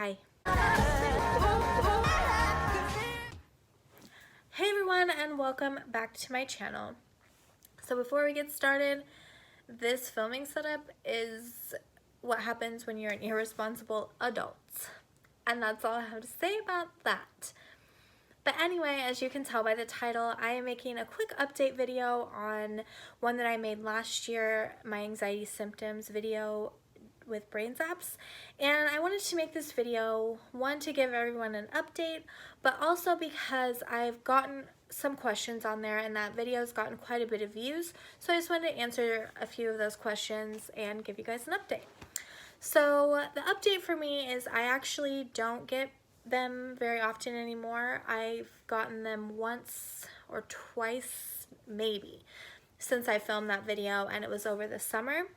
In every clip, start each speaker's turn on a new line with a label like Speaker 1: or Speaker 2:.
Speaker 1: Hi. Hey everyone, and welcome back to my channel. So before we get started, this filming setup is what happens when you're an irresponsible adult. And that's all I have to say about that. But anyway, as you can tell by the title, I am making a quick update video on one that I made last year, my anxiety symptoms video with brain zaps. And I wanted to make this video, one, to give everyone an update, but also because I've gotten some questions on there and that video's gotten quite a bit of views. So I just wanted to answer a few of those questions and give you guys an update. So the update for me is I actually don't get them very often anymore. I've gotten them once or twice maybe since I filmed that video, and it was over the summer.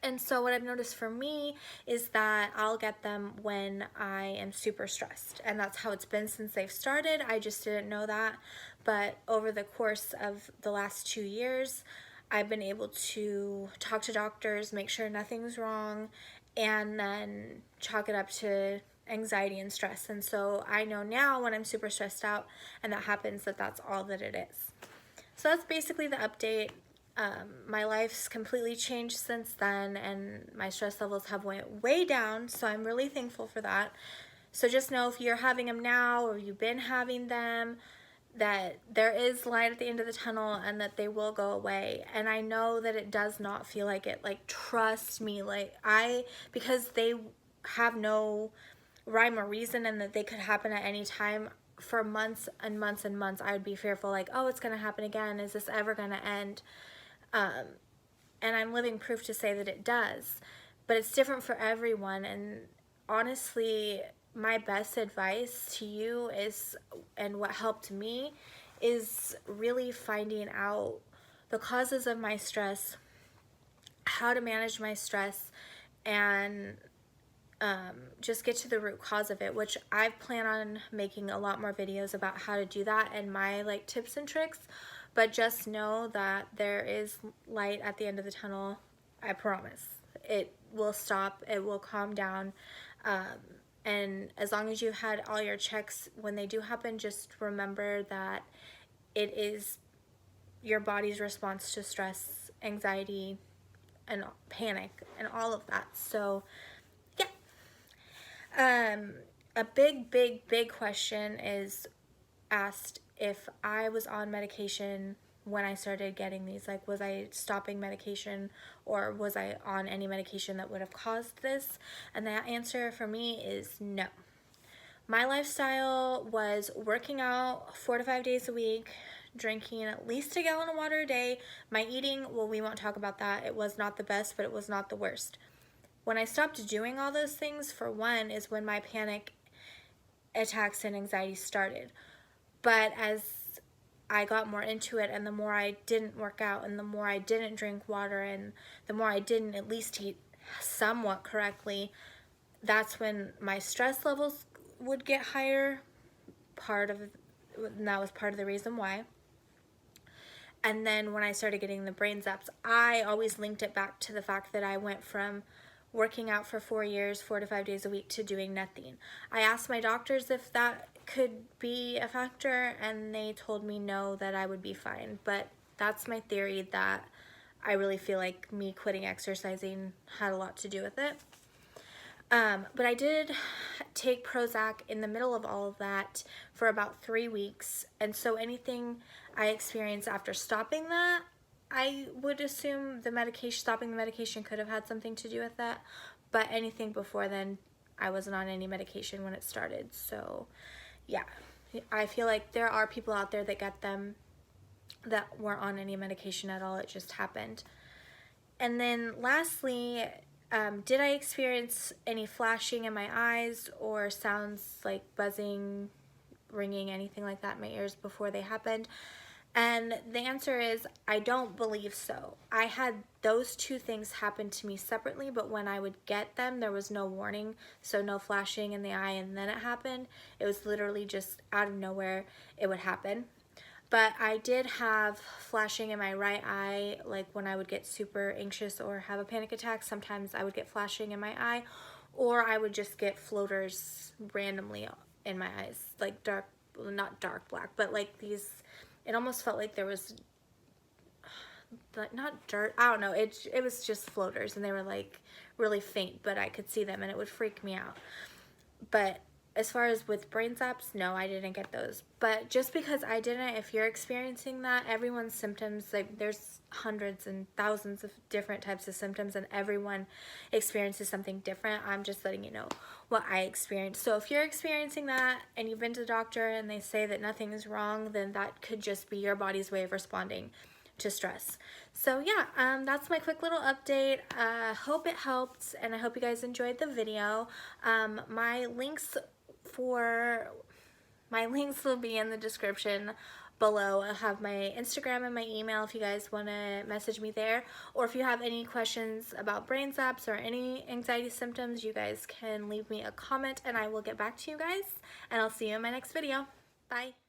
Speaker 1: And so what I've noticed for me is that I'll get them when I am super stressed, and that's how it's been since they've started. I just didn't know that, but over the course of the last 2 years, I've been able to talk to doctors, make sure nothing's wrong, and then chalk it up to anxiety and stress. And so I know now when I'm super stressed out and that happens, that that's all that it is. So that's basically the update. My life's completely changed since then, and my stress levels have went way down, so I'm really thankful for that. So just know if you're having them now or you've been having them, that there is light at the end of the tunnel and that they will go away. And I know that it does not feel like it. Like, trust me, because they have no rhyme or reason and that they could happen at any time, for months and months and months I would be fearful, like, oh, it's gonna happen again, is this ever gonna end? And I'm living proof to say that it does, but it's different for everyone. And honestly, my best advice to you is, and what helped me, is really finding out the causes of my stress, how to manage my stress, and just get to the root cause of it, which I plan on making a lot more videos about how to do that and my tips and tricks. But just know that there is light at the end of the tunnel. I promise. It will stop. It will calm down. And as long as you've had all your checks, when they do happen, just remember that it is your body's response to stress, anxiety, and panic, and all of that. So a big question is asked if I was on medication when I started getting these. Like, was I stopping medication, or was I on any medication that would have caused this? And that answer for me is no. My lifestyle was working out 4 to 5 days a week, drinking at least a gallon of water a day. My eating, well, we won't talk about that. It was not the best, but it was not the worst. When I stopped doing all those things, for one, is when my panic attacks and anxiety started. But as I got more into it, and the more I didn't work out, and the more I didn't drink water, and the more I didn't at least eat somewhat correctly, that's when my stress levels would get higher. And that was part of the reason why. And then when I started getting the brain zaps, I always linked it back to the fact that I went from working out for 4 years, 4 to 5 days a week, to doing nothing. I asked my doctors if that could be a factor, and they told me no, that I would be fine. But that's my theory, that I really feel like me quitting exercising had a lot to do with it. But I did take Prozac in the middle of all of that for about 3 weeks, and so anything I experienced after stopping that, I would assume stopping the medication could have had something to do with that. But anything before then, I wasn't on any medication when it started. So yeah, I feel like there are people out there that get them that weren't on any medication at all. It just happened. And then lastly, did I experience any flashing in my eyes or sounds like buzzing, ringing, anything like that in my ears before they happened? And the answer is, I don't believe so. I had those two things happen to me separately, but when I would get them, there was no warning, so no flashing in the eye, and then it happened. It was literally just out of nowhere, it would happen. But I did have flashing in my right eye, like when I would get super anxious or have a panic attack. Sometimes I would get flashing in my eye, or I would just get floaters randomly in my eyes, like dark, well, not dark black, but like these, it almost felt like there was, like, not dirt, I don't know, it was just floaters, and they were like really faint, but I could see them and it would freak me out. But as far as with brain zaps, no, I didn't get those. But just because I didn't, if you're experiencing that, everyone's symptoms, like there's hundreds and thousands of different types of symptoms, and everyone experiences something different. I'm just letting you know what I experienced. So if you're experiencing that and you've been to the doctor and they say that nothing is wrong, then that could just be your body's way of responding to stress. So yeah, that's my quick little update. Hope it helped, and I hope you guys enjoyed the video. My links will be in the description below. I'll have my Instagram and my email if you guys want to message me there, or if you have any questions about brain zaps or any anxiety symptoms, you guys can leave me a comment and I will get back to you guys, and I'll see you in my next video. Bye.